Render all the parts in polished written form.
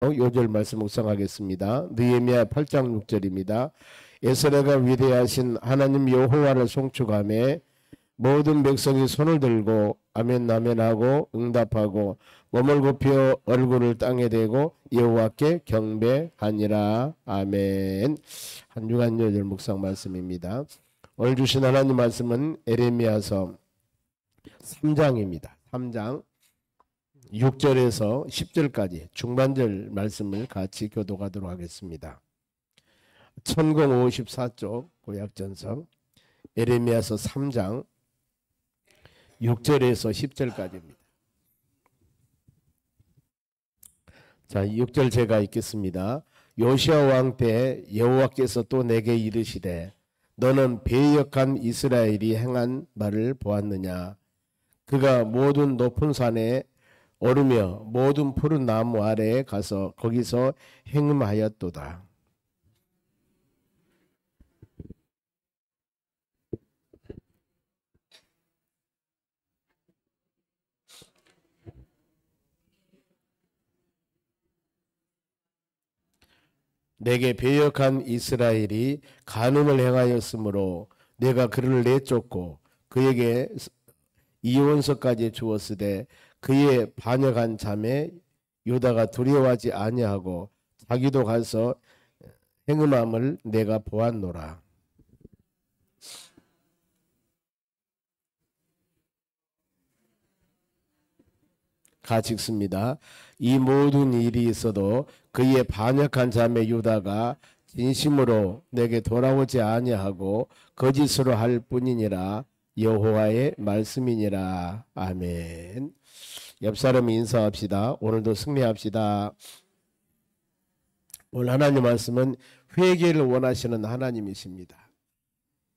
요절 말씀 묵상하겠습니다. 느헤미야 8장 6절입니다. 에스라가 위대하신 하나님 여호와를 송축하며 모든 백성이 손을 들고 아멘 아멘하고 응답하고 몸을 굽혀 얼굴을 땅에 대고 여호와께 경배하니라. 아멘. 한 주간 요절 묵상 말씀입니다. 오늘 주신 하나님 말씀은 에레미야서 3장입니다. 3장 6절에서 10절까지 중반절 말씀을 같이 교독하도록 하겠습니다. 천공 54쪽 구약전서 에레미야서 3장 6절에서 10절까지입니다. 자, 6절 제가 읽겠습니다. 요시야 왕 때 여호와께서 또 내게 이르시되 너는 배역한 이스라엘이 행한 말을 보았느냐. 그가 모든 높은 산에 오르며 모든 푸른 나무 아래에 가서 거기서 행음하였도다. 내게 배역한 이스라엘이 간음을 행하였으므로 내가 그를 내쫓고 그에게 이혼서까지 주었으되 그의 반역한 자매 유다가 두려워하지 아니하고 자기도 가서 행음함을 내가 보았노라. 같이 읽습니다. 이 모든 일이 있어도 그의 반역한 자매 유다가 진심으로 내게 돌아오지 아니하고 거짓으로 할 뿐이니라. 여호와의 말씀이니라. 아멘. 옆사람 인사합시다. 오늘도 승리합시다. 오늘 하나님 말씀은 회개를 원하시는 하나님이십니다.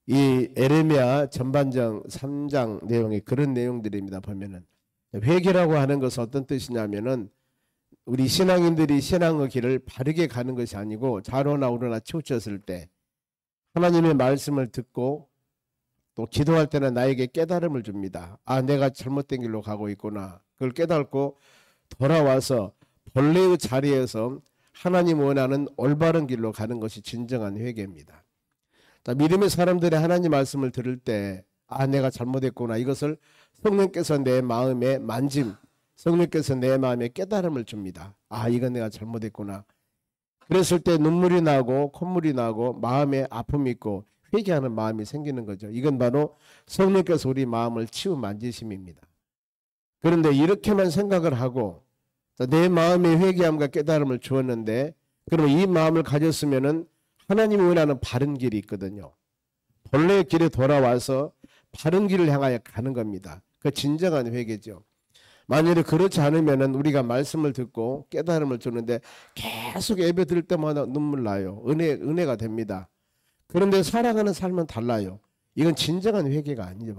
이 에레미야 전반정 3장 내용이 그런 내용들입니다. 보면은 회개라고 하는 것은 어떤 뜻이냐면은 우리 신앙인들이 신앙의 길을 바르게 가는 것이 아니고 좌로나 우로나 치우쳤을 때 하나님의 말씀을 듣고 또 기도할 때는 나에게 깨달음을 줍니다. 아, 내가 잘못된 길로 가고 있구나. 그걸 깨닫고 돌아와서 본래의 자리에서 하나님 원하는 올바른 길로 가는 것이 진정한 회개입니다. 자, 믿음의 사람들의 하나님 말씀을 들을 때 아, 내가 잘못했구나. 이것을 성령께서 내 마음에 만짐, 성령께서 내 마음에 깨달음을 줍니다. 아, 이건 내가 잘못했구나. 그랬을 때 눈물이 나고 콧물이 나고 마음에 아픔이 있고 회개하는 마음이 생기는 거죠. 이건 바로 성령께서 우리 마음을 치유 만지심입니다. 그런데 이렇게만 생각을 하고 내 마음의 회개함과 깨달음을 주었는데 그럼 이 마음을 가졌으면은 하나님이 원하는 바른 길이 있거든요. 본래의 길에 돌아와서 바른 길을 향하여 가는 겁니다. 그 진정한 회개죠. 만일에 그렇지 않으면은 우리가 말씀을 듣고 깨달음을 주는데 계속 예배 드릴 때마다 눈물 나요. 은혜가 됩니다. 그런데 살아가는 삶은 달라요. 이건 진정한 회개가 아니죠.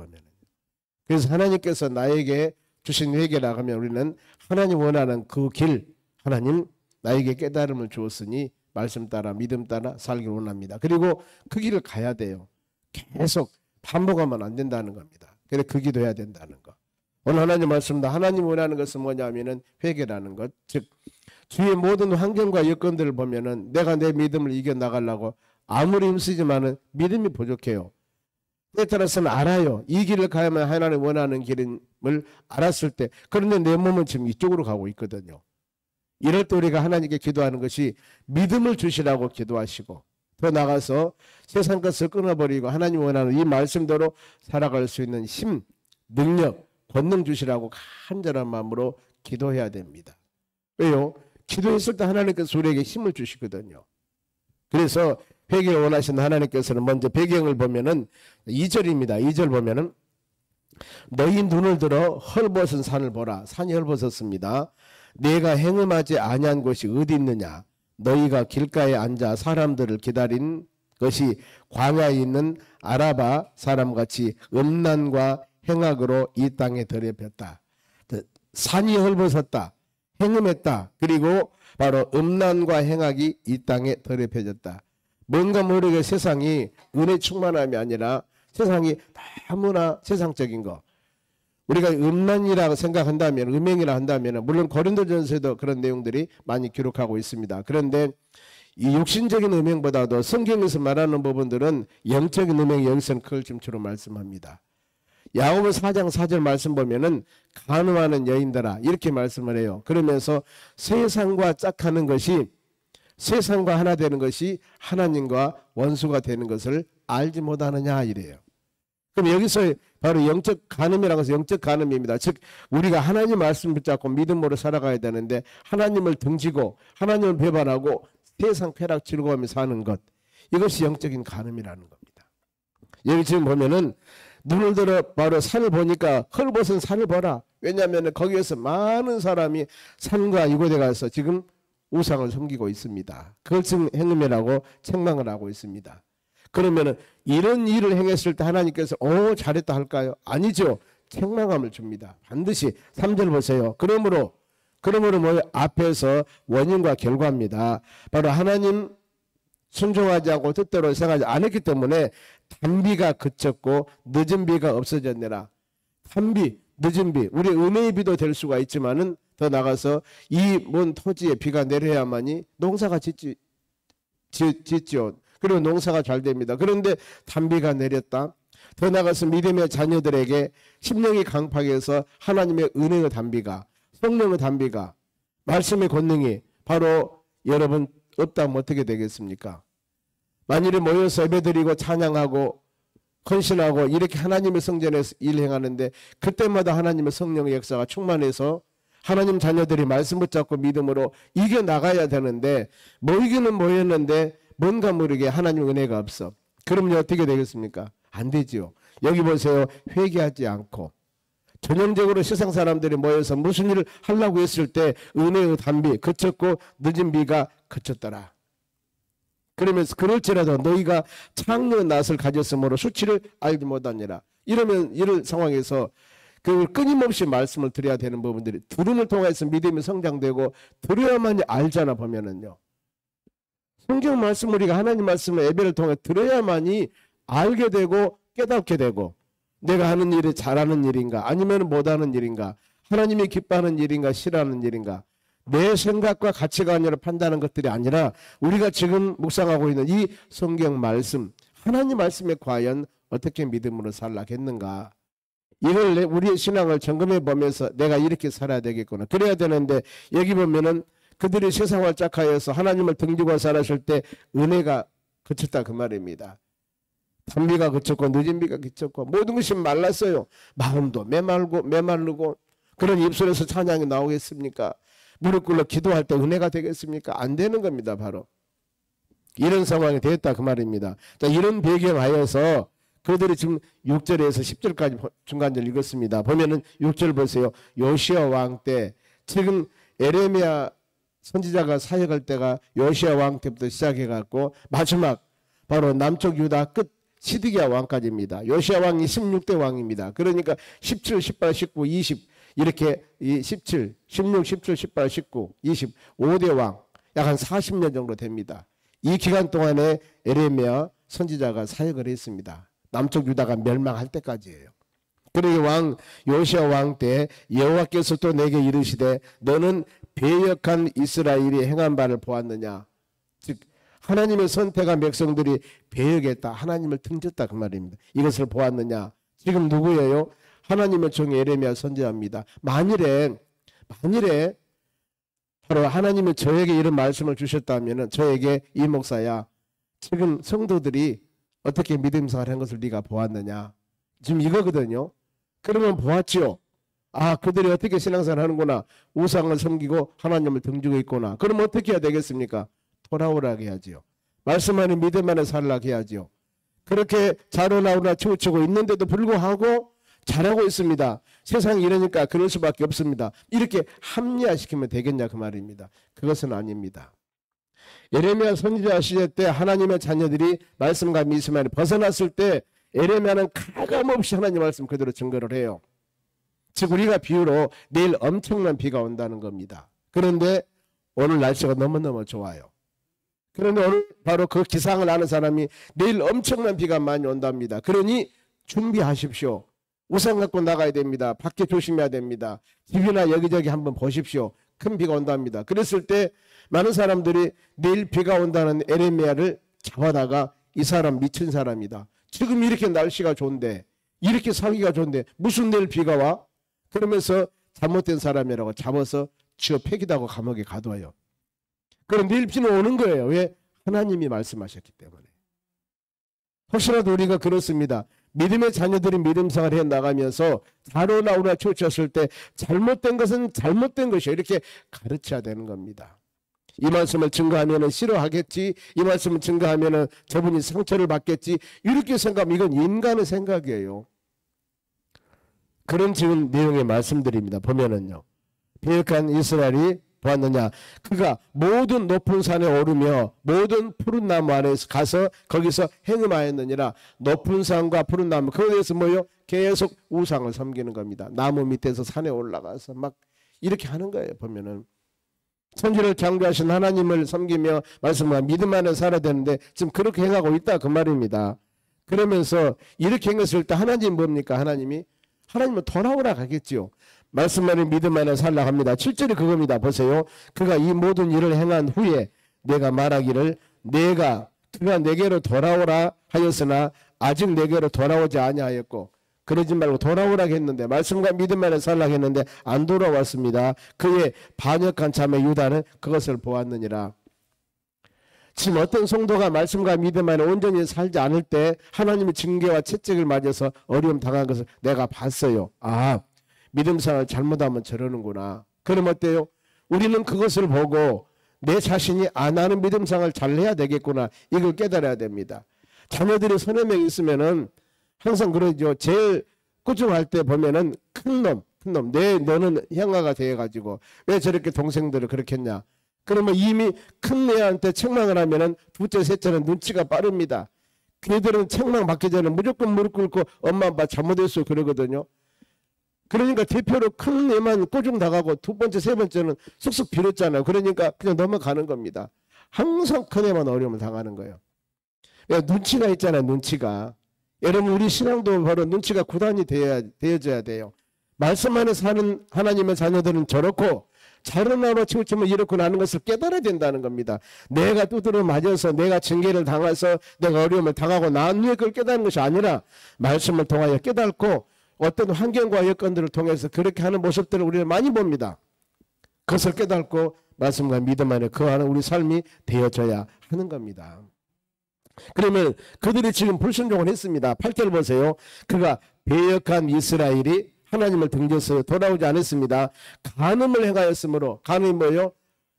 그래서 하나님께서 나에게 주신 회개라 하면 우리는 하나님 원하는 그 길, 하나님 나에게 깨달음을 주었으니 말씀 따라 믿음 따라 살기를 원합니다. 그리고 그 길을 가야 돼요. 계속 반복하면 안 된다는 겁니다. 그래서 그 기도해야 된다는 거. 오늘 하나님 말씀도 하나님 원하는 것은 뭐냐면은 회개라는 것. 즉 주위의 모든 환경과 여건들을 보면은 내가 내 믿음을 이겨나가려고 아무리 힘쓰지만은 믿음이 부족해요. 때에 따라서는 알아요. 이 길을 가야만 하나님 원하는 길임을 알았을 때 그런데 내 몸은 지금 이쪽으로 가고 있거든요. 이럴 때 우리가 하나님께 기도하는 것이 믿음을 주시라고 기도하시고 더 나가서 세상 것을 끊어버리고 하나님 원하는 이 말씀대로 살아갈 수 있는 힘, 능력, 권능 주시라고 간절한 마음으로 기도해야 됩니다. 왜요? 기도했을 때 하나님께서 우리에게 힘을 주시거든요. 그래서 회개를 원하시는 하나님께서는 먼저 배경을 보면은 2절입니다. 2절 보면은 너희 눈을 들어 헐벗은 산을 보라. 산이 헐벗었습니다. 내가 행음하지 아니한 곳이 어디 있느냐. 너희가 길가에 앉아 사람들을 기다린 것이 광야에 있는 아라바 사람같이 음란과 행악으로 이 땅에 더럽혔다. 산이 헐벗었다. 행음했다. 그리고 바로 음란과 행악이 이 땅에 더럽혀졌다. 뭔가 모르게 세상이 은혜 충만함이 아니라 세상이 너무나 세상적인 거. 우리가 음란이라고 생각한다면, 음행이라 한다면, 물론 고린도전서에도 그런 내용들이 많이 기록하고 있습니다. 그런데 이 육신적인 음행보다도 성경에서 말하는 부분들은 영적인 음행이 여기서는 그걸 중추로 말씀합니다. 야고보 4장 4절 말씀 보면은 간음하는 여인들아 이렇게 말씀을 해요. 그러면서 세상과 짝하는 것이, 세상과 하나 되는 것이 하나님과 원수가 되는 것을 알지 못하느냐 이래요. 그럼 여기서 바로 영적 간음이라고 해서 영적 간음입니다. 즉 우리가 하나님 말씀 붙잡고 믿음으로 살아가야 되는데 하나님을 등지고 하나님을 배반하고 세상 쾌락 즐거움에 사는 것, 이것이 영적인 간음이라는 겁니다. 여기 지금 보면은 눈을 들어 바로 산을 보니까 헐벗은 산을 보라. 왜냐하면 거기에서 많은 사람이 산과 이곳에 가서 지금 우상을 섬기고 있습니다. 그걸 지금 행음이라고 책망을 하고 있습니다. 그러면은 이런 일을 행했을 때 하나님께서 오 잘했다 할까요? 아니죠. 책망함을 줍니다. 반드시 3절 보세요. 그러므로 뭐 앞에서 원인과 결과입니다. 바로 하나님 순종하지 않고 뜻대로 생각하지 않았기 때문에 단비가 그쳤고 늦은 비가 없어졌느라. 단비, 늦은 비, 우리 은혜의 비도 될 수가 있지만은 더 나가서 이 먼 토지에 비가 내려야만이 농사가 짓지요. 그리고 농사가 잘 됩니다. 그런데 단비가 내렸다. 더 나가서 믿음의 자녀들에게 심령이 강팍해서 하나님의 은혜의 단비가, 성령의 단비가, 말씀의 권능이 바로 여러분 없다면 어떻게 되겠습니까? 만일에 모여서 예배드리고 찬양하고 헌신하고 이렇게 하나님의 성전에서 일행하는데 그때마다 하나님의 성령의 역사가 충만해서 하나님 자녀들이 말씀 붙잡고 믿음으로 이겨나가야 되는데 모이기는 모였는데 뭔가 모르게 하나님의 은혜가 없어. 그러면 어떻게 되겠습니까? 안 되지요. 여기 보세요. 회개하지 않고 전형적으로 세상 사람들이 모여서 무슨 일을 하려고 했을 때 은혜의 단비 그쳤고 늦은 비가 그쳤더라. 그러면서 그럴지라도 너희가 창녀 낯을 가졌으므로 수치를 알지 못하니라. 이러면 이런 상황에서 그 끊임없이 말씀을 드려야 되는 부분들이 들음을 통해서 믿음이 성장되고 들어야만 알잖아. 보면은요. 성경 말씀 우리가 하나님 말씀을 예배를 통해 들어야만이 알게 되고 깨닫게 되고 내가 하는 일이 잘하는 일인가 아니면 못하는 일인가 하나님이 기뻐하는 일인가 싫어하는 일인가 내 생각과 가치관으로 판단하는 것들이 아니라 우리가 지금 묵상하고 있는 이 성경 말씀 하나님 말씀에 과연 어떻게 믿음으로 살라겠는가 이걸 우리의 신앙을 점검해 보면서 내가 이렇게 살아야 되겠구나 그래야 되는데 여기 보면은 그들이 세상을 짝하여서 하나님을 등지고 살았을 때 은혜가 그쳤다 그 말입니다. 단비가 그쳤고 늦은 비가 그쳤고 모든 것이 말랐어요. 마음도 메마르고 그런 입술에서 찬양이 나오겠습니까? 무릎 꿇려 기도할 때 은혜가 되겠습니까? 안 되는 겁니다. 바로 이런 상황이 되었다 그 말입니다. 자, 이런 배경하여서 그들이 지금 6절에서 10절까지 중간절 읽었습니다. 보면은 6절 보세요. 요시야 왕 때 지금 에레미야 선지자가 사역할 때가 요시야 왕 때부터 시작해갖고 마지막 바로 남쪽 유다 끝 시드기야 왕까지입니다. 요시야 왕이 16대 왕입니다. 그러니까 17, 18, 19, 20 이렇게 17, 16, 17, 18, 19, 20 5대 왕 약 한 40년 정도 됩니다. 이 기간 동안에 에레미야 선지자가 사역을 했습니다. 남쪽 유다가 멸망할 때까지예요. 그러기 왕 요시야 왕 때 여호와께서 또 내게 이르시되 너는 배역한 이스라엘이 행한 바를 보았느냐. 즉 하나님의 선택한 백성들이 배역했다. 하나님을 등졌다 그 말입니다. 이것을 보았느냐. 지금 누구예요? 하나님의 종 에레미야 선지자입니다. 만일에 바로 하나님이 저에게 이런 말씀을 주셨다면 저에게 이 목사야 지금 성도들이 어떻게 믿음 생활한 것을 네가 보았느냐. 지금 이거거든요. 그러면 보았죠. 아 그들이 어떻게 신앙생활 하는구나. 우상을 섬기고 하나님을 등지고 있구나. 그럼 어떻게 해야 되겠습니까? 돌아오라게 해야지요. 말씀 안에 믿음 안에 살라게 해야지요. 그렇게 자로나오나 치우치고 있는데도 불구하고 잘하고 있습니다. 세상이 이러니까 그럴 수밖에 없습니다. 이렇게 합리화시키면 되겠냐 그 말입니다. 그것은 아닙니다. 에레미야 선지자 시대 때 하나님의 자녀들이 말씀과 믿음 안에 벗어났을 때 에레미야는 가감없이 하나님 말씀 그대로 증거를 해요. 즉 우리가 비유로 내일 엄청난 비가 온다는 겁니다. 그런데 오늘 날씨가 너무너무 좋아요. 그런데 오늘 바로 그 기상을 아는 사람이 내일 엄청난 비가 많이 온답니다. 그러니 준비하십시오. 우산 갖고 나가야 됩니다. 밖에 조심해야 됩니다. TV나 여기저기 한번 보십시오. 큰 비가 온답니다. 그랬을 때 많은 사람들이 내일 비가 온다는 에레미야를 잡아다가 이 사람 미친 사람이다. 지금 이렇게 날씨가 좋은데, 이렇게 살기가 좋은데 무슨 내일 비가 와? 그러면서 잘못된 사람이라고 잡아서 쥐어 패기다고 감옥에 가둬요. 그럼 내일 비는 오는 거예요. 왜? 하나님이 말씀하셨기 때문에. 혹시라도 우리가 그렇습니다. 믿음의 자녀들이 믿음생활을 해나가면서 자로나 우리가 치우쳤을 때 잘못된 것은 잘못된 것이에요. 이렇게 가르쳐야 되는 겁니다. 이 말씀을 증거하면 싫어하겠지, 이 말씀을 증거하면 저분이 상처를 받겠지, 이렇게 생각하면 이건 인간의 생각이에요. 그런 지금 내용의 말씀드립니다. 보면은요, 배역한 이스라엘이 보았느냐, 그가 모든 높은 산에 오르며 모든 푸른 나무 안에서 가서 거기서 행음하였느니라. 높은 산과 푸른 나무, 거기에서 뭐요? 계속 우상을 섬기는 겁니다. 나무 밑에서 산에 올라가서 막 이렇게 하는 거예요. 보면은 천지를 창조하신 하나님을 섬기며 말씀과 믿음 안에 살아야 되는데 지금 그렇게 행하고 있다 그 말입니다. 그러면서 이렇게 행했을 때 하나님 뭡니까? 하나님은 돌아오라 하겠지요. 말씀만을 믿음 안에 살라 합니다. 7절이 그겁니다. 보세요. 그가 이 모든 일을 행한 후에 내가 말하기를 그가 내게로 돌아오라 하였으나 아직 내게로 돌아오지 아니하였고, 그러지 말고 돌아오라 했는데, 말씀과 믿음 안에 살라 했는데 안 돌아왔습니다. 그의 반역한 자매 유다는 그것을 보았느니라. 지금 어떤 성도가 말씀과 믿음 안에 온전히 살지 않을 때 하나님의 징계와 채찍을 맞아서 어려움 당한 것을 내가 봤어요. 아, 믿음생활 잘못하면 저러는구나. 그럼 어때요? 우리는 그것을 보고 내 자신이 안 하는 믿음생활 잘해야 되겠구나. 이걸 깨달아야 됩니다. 자녀들이 서너 명 있으면은 항상 그러죠. 제일 꾸중할 때 보면은 큰 놈, 너는 형아가 되어가지고 왜 저렇게 동생들을 그렇게 했냐. 그러면 이미 큰 애한테 책망을 하면은 둘째, 셋째는 눈치가 빠릅니다. 걔들은 책망 받기 전에 무조건 무릎 꿇고 엄마 아빠 잘못했어 그러거든요. 그러니까 대표로 큰 애만 꾸중 당하고 두 번째, 세 번째는 쑥쑥 빌었잖아요. 그러니까 그냥 넘어가는 겁니다. 항상 큰 애만 어려움을 당하는 거예요. 눈치가 있잖아요. 눈치가. 여러분 우리 신앙도 바로 눈치가 구단이 되어져야 돼요. 말씀 안에 사는 하나님의 자녀들은 저렇고 자로나로 치우치면 이렇고 나는 것을 깨달아야 된다는 겁니다. 내가 두드려 맞아서 내가 징계를 당해서 내가 어려움을 당하고 난 후에 그걸 깨닫는 것이 아니라 말씀을 통하여 깨닫고 어떤 환경과 여건들을 통해서 그렇게 하는 모습들을 우리는 많이 봅니다. 그것을 깨닫고 말씀과 믿음 안에 거하는 우리 삶이 되어져야 하는 겁니다. 그러면 그들이 지금 불순종을 했습니다. 8절 보세요. 그가 배역한 이스라엘이 하나님을 등졌어요. 돌아오지 않았습니다. 간음을 행하였으므로, 간음이 뭐예요?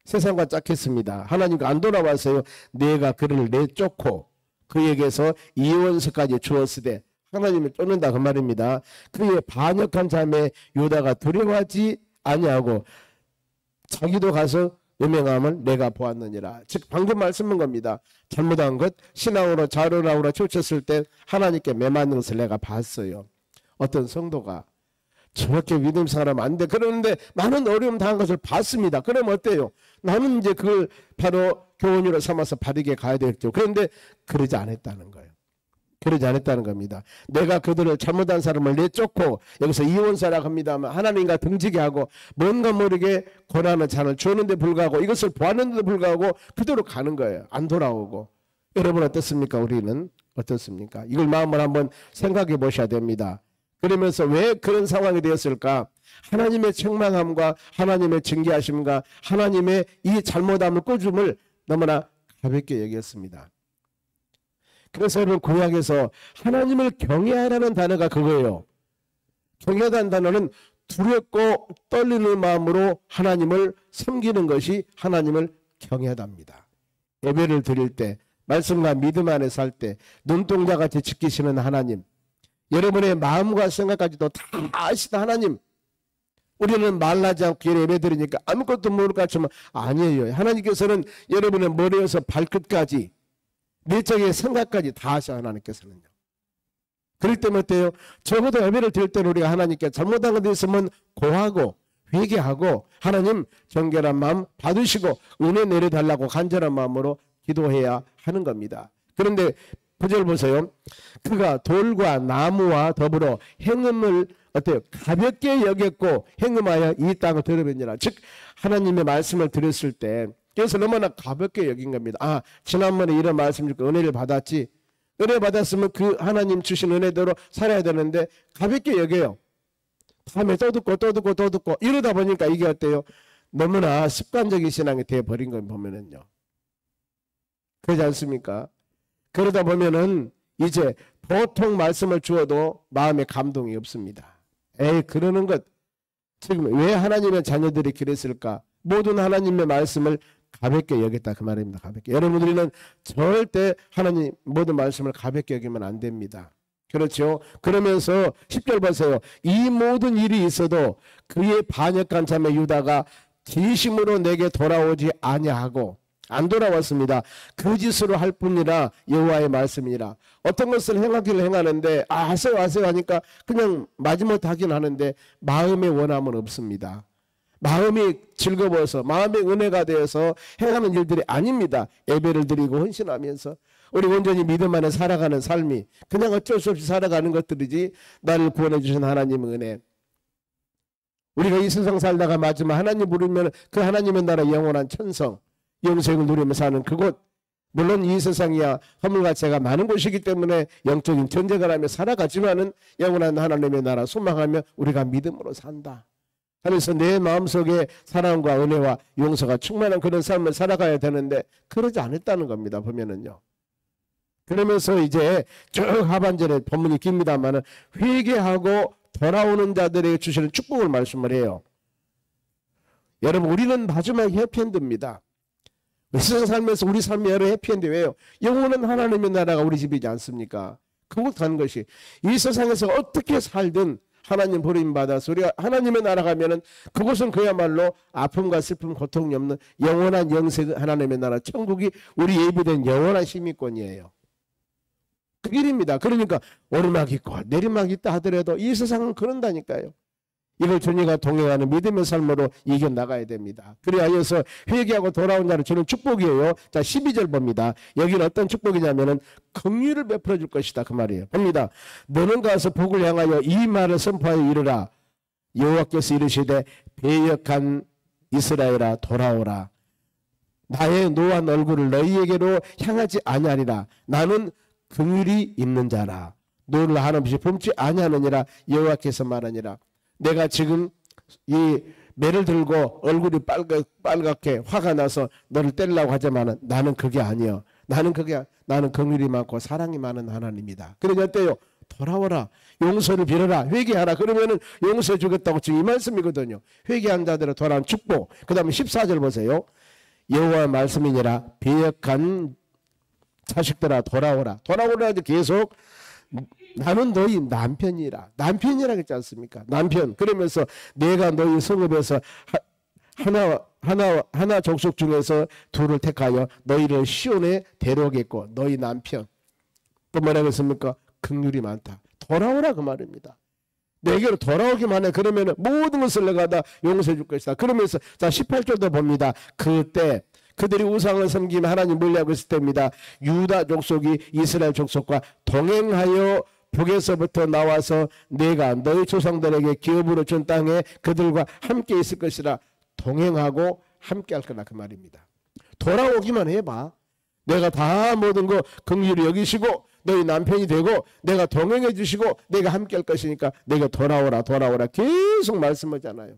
세상과 짝했습니다. 하나님과 안 돌아왔어요. 내가 그를 내쫓고 그에게서 이원서까지 주었으되, 하나님을 쫓는다 그 말입니다. 그의 반역한 자매 유다가 두려워하지 아니하고 자기도 가서 음행함을 내가 보았느니라. 즉 방금 말씀한 겁니다. 잘못한 것, 신앙으로 자로나오라 치우쳤을 때 하나님께 매맞는 것을 내가 봤어요. 어떤 성도가 저렇게 믿음 생활하면 안 돼. 그러는데 많은 어려움 당한 것을 봤습니다. 그럼 어때요? 나는 이제 그걸 바로 교훈으로 삼아서 바르게 가야 되겠죠. 그런데 그러지 않았다는 거예요. 그러지 않았다는 겁니다. 내가 그들을 잘못한 사람을 내쫓고, 여기서 이혼사라고 합니다만 하나님과 등지게 하고 뭔가 모르게 고난의 잔을 주었는데 불구하고 이것을 보았는데도 불구하고 그대로 가는 거예요. 안 돌아오고. 여러분 어떻습니까? 우리는 어떻습니까? 이걸 마음을 한번 생각해 보셔야 됩니다. 그러면서 왜 그런 상황이 되었을까? 하나님의 책망함과 하나님의 징계하심과 하나님의 이 잘못함을 꾸줌을 너무나 가볍게 여겼습니다. 그래서 여러분 구약에서 하나님을 경외하라는 단어가 그거예요. 경외하다는 단어는 두렵고 떨리는 마음으로 하나님을 섬기는 것이 하나님을 경외하답니다. 예배를 드릴 때, 말씀과 믿음 안에 살 때 눈동자같이 지키시는 하나님, 여러분의 마음과 생각까지도 다 아시는 하나님, 우리는 말하지 않고 예배 드리니까 아무것도 모를 것 같지만 아니에요. 하나님께서는 여러분의 머리에서 발끝까지 내적의 생각까지 다 하셔. 하나님께서는요. 그럴 때면 어때요? 적어도 예배를 드릴 때는 우리가 하나님께 잘못한 것이 있으면 고하고 회개하고 하나님 정결한 마음 받으시고 은혜 내려달라고 간절한 마음으로 기도해야 하는 겁니다. 그런데 9절 보세요. 그가 돌과 나무와 더불어 행음을 어때요? 가볍게 여겼고 행음하여 이 땅을 더럽히니라. 즉 하나님의 말씀을 들었을 때 그래서 너무나 가볍게 여긴 겁니다. 아, 지난번에 이런 말씀 듣고 은혜를 받았지. 은혜 받았으면 그 하나님 주신 은혜대로 살아야 되는데 가볍게 여겨요. 다음에 또 듣고 또 듣고 또 듣고 이러다 보니까 이게 어때요? 너무나 습관적인 신앙이 되어버린 걸 보면은요. 그러지 않습니까? 그러다 보면은 이제 보통 말씀을 주어도 마음에 감동이 없습니다. 에이, 그러는 것. 지금 왜 하나님의 자녀들이 그랬을까? 모든 하나님의 말씀을 가볍게 여겼다 그 말입니다. 가볍게. 여러분 우리는 절대 하나님 모든 말씀을 가볍게 여기면 안 됩니다. 그렇죠? 그러면서 10절 보세요. 이 모든 일이 있어도 그의 반역한 자매 유다가 진심으로 내게 돌아오지 아니하고 안 돌아왔습니다. 거짓으로 할 뿐이라 여호와의 말씀이라. 어떤 것을 행하기를 행하는데 하세요 하세요 하니까 그냥 마지못해 하긴 하는데 마음의 원함은 없습니다. 마음이 즐거워서 마음의 은혜가 되어서 행하는 일들이 아닙니다. 예배를 드리고 헌신하면서 우리 온전히 믿음 안에 살아가는 삶이 그냥 어쩔 수 없이 살아가는 것들이지 나를 구원해 주신 하나님의 은혜. 우리가 이 세상 살다가 마지막 하나님 부르면 그 하나님의 나라 영원한 천성 영생을 누리며 사는 그곳. 물론 이 세상이야 허물가치가 많은 곳이기 때문에 영적인 전쟁을 하며 살아가지만은 영원한 하나님의 나라 소망하며 우리가 믿음으로 산다. 그래서 내 마음속에 사랑과 은혜와 용서가 충만한 그런 삶을 살아가야 되는데 그러지 않았다는 겁니다. 보면은요. 그러면서 이제 쭉 하반절에 본문이 깁니다만은 회개하고 돌아오는 자들에게 주시는 축복을 말씀을 해요. 여러분 우리는 마지막 해피엔드입니다. 세상 살면서 우리 삶이 여러 해피엔드 왜요? 영원한 하나님의 나라가 우리 집이지 않습니까? 그곳 가는 것이 이 세상에서 어떻게 살든 하나님 버림받아서 우리가 하나님의 나라 가면은 그곳은 그야말로 아픔과 슬픔 고통이 없는 영원한 영생 하나님의 나라 천국이 우리 예비된 영원한 시민권이에요. 그 길입니다. 그러니까 오르막 있고 내리막 있다 하더라도 이 세상은 그런다니까요. 이걸 주님과 동행하는 믿음의 삶으로 이겨나가야 됩니다. 그리하여서 회개하고 돌아온 자를 주는 축복이에요. 자 12절 봅니다. 여기는 어떤 축복이냐면은 긍휼을 베풀어 줄 것이다 그 말이에요. 봅니다. 너는 가서 복을 향하여 이 말을 선포하여 이르라. 여호와께서 이르시되 배역한 이스라엘아 돌아오라. 나의 노한 얼굴을 너희에게로 향하지 아니하리라. 나는 긍휼이 있는 자라. 너를 한없이 범치 아니하느니라. 여호와께서 말하니라. 내가 지금 이 매를 들고 얼굴이 빨갛게 화가 나서 너를 때리려고 하지만 나는 그게 아니요. 나는 긍휼이 많고 사랑이 많은 하나님이다. 그러니 어때요? 돌아오라. 용서를 빌어라. 회개하라. 그러면은 용서해 주겠다고 지금 이 말씀이거든요. 회개한 자들을 돌아온 축복. 그 다음에 14절 보세요. 여호와의 말씀이니라. 배역한 자식들아 돌아오라. 돌아오라 하지 계속 나는 너희 남편이라. 남편이라 그랬지 않습니까? 남편. 그러면서 내가 너희 성읍에서 하나 족속 중에서 둘을 택하여 너희를 시온에 데려오겠고 너희 남편. 또 뭐라고 했습니까? 긍휼이 많다. 돌아오라 그 말입니다. 내게로 돌아오기만 해. 그러면 모든 것을 내가 다 용서해 줄 것이다. 그러면서 자 18절도 봅니다. 그때 그들이 우상을 섬기며 하나님 멀리하고 있을 때입니다. 유다 족속이 이스라엘 족속과 동행하여 북에서부터 나와서 내가 너희 조상들에게 기업으로 준 땅에 그들과 함께 있을 것이라. 동행하고 함께 할 거다 그 말입니다. 돌아오기만 해봐. 내가 다 모든 거 긍휼히 여기시고 너희 남편이 되고 내가 동행해 주시고 내가 함께 할 것이니까 내가 돌아오라 돌아오라 계속 말씀하잖아요.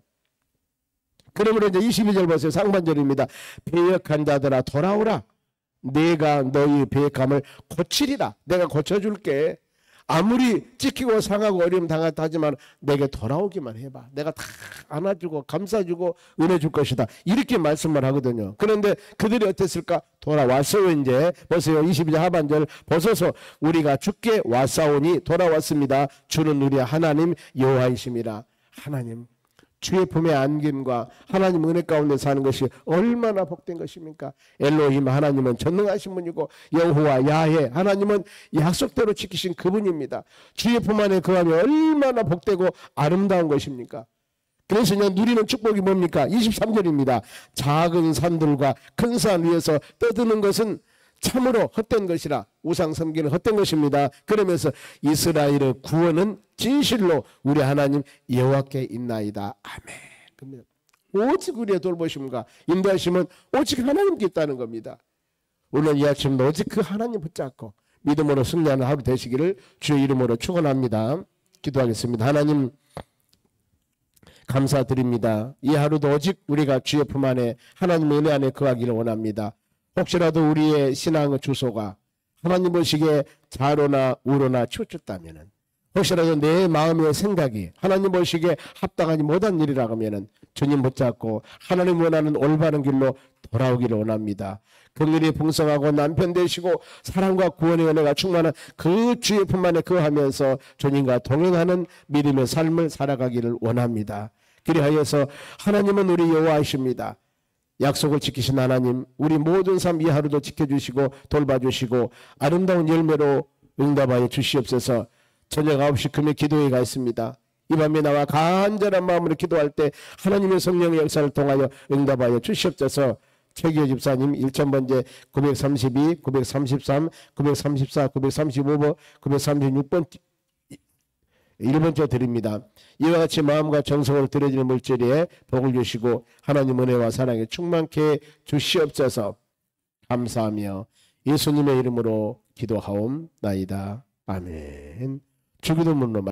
그러면 이제 22절 보세요. 상반절입니다. 배역한 자들아 돌아오라. 내가 너희 배역함을 고치리라. 내가 고쳐줄게. 아무리 찍히고 상하고 어려움 당하다 하지만 내게 돌아오기만 해봐. 내가 다 안아주고 감싸주고 은혜 줄 것이다. 이렇게 말씀을 하거든요. 그런데 그들이 어땠을까? 돌아왔어요. 이제 보세요. 22절 하반절 보소서. 우리가 주께 왔사오니 돌아왔습니다. 주는 우리의 하나님 여호와이심이라. 하나님 주의 품에 안김과 하나님 은혜 가운데 사는 것이 얼마나 복된 것입니까? 엘로힘 하나님은 전능하신 분이고 여호와 야훼 하나님은 약속대로 지키신 그분입니다. 주의 품 안에 거하면 얼마나 복되고 아름다운 것입니까? 그래서 그냥 누리는 축복이 뭡니까? 23절입니다. 작은 산들과 큰 산 위에서 떠드는 것은 참으로 헛된 것이라. 우상 섬기는 헛된 것입니다. 그러면서 이스라엘의 구원은 진실로 우리 하나님 여호와께 있나이다. 아멘. 오직 우리의 돌보심과 인도하심은 오직 하나님께 있다는 겁니다. 오늘 이 아침도 오직 그 하나님 붙잡고 믿음으로 승리하는 하루 되시기를 주의 이름으로 축원합니다. 기도하겠습니다. 하나님 감사드립니다. 이 하루도 오직 우리가 주의 품 안에 하나님의 은혜 안에 거하기를 원합니다. 혹시라도 우리의 신앙의 주소가 하나님 보시기에 좌로나 우로나 치우쳤다면, 혹시라도 내 마음의 생각이 하나님 보시기에 합당하지 못한 일이라고 하면 주님 붙잡고 하나님 원하는 올바른 길로 돌아오기를 원합니다. 긍휼이 풍성하고 남편 되시고 사랑과 구원의 은혜가 충만한 그 주의 품 안에 거하면서 주님과 동행하는 믿음의 삶을 살아가기를 원합니다. 그리하여서 하나님은 우리 여호와이십니다. 약속을 지키신 하나님, 우리 모든 삶 이 하루도 지켜주시고 돌봐주시고 아름다운 열매로 응답하여 주시옵소서. 저녁 9시 금요 기도회가 있습니다. 이 밤에 나와 간절한 마음으로 기도할 때 하나님의 성령의 역사를 통하여 응답하여 주시옵소서. 최기호 집사님 1000번째 932, 933, 934, 935번, 936번 1번째 드립니다. 이와 같이 마음과 정성으로 드려지는 물질에 복을 주시고 하나님 은혜와 사랑에 충만케 주시옵소서. 감사하며 예수님의 이름으로 기도하옵나이다. 아멘. 주기도문으로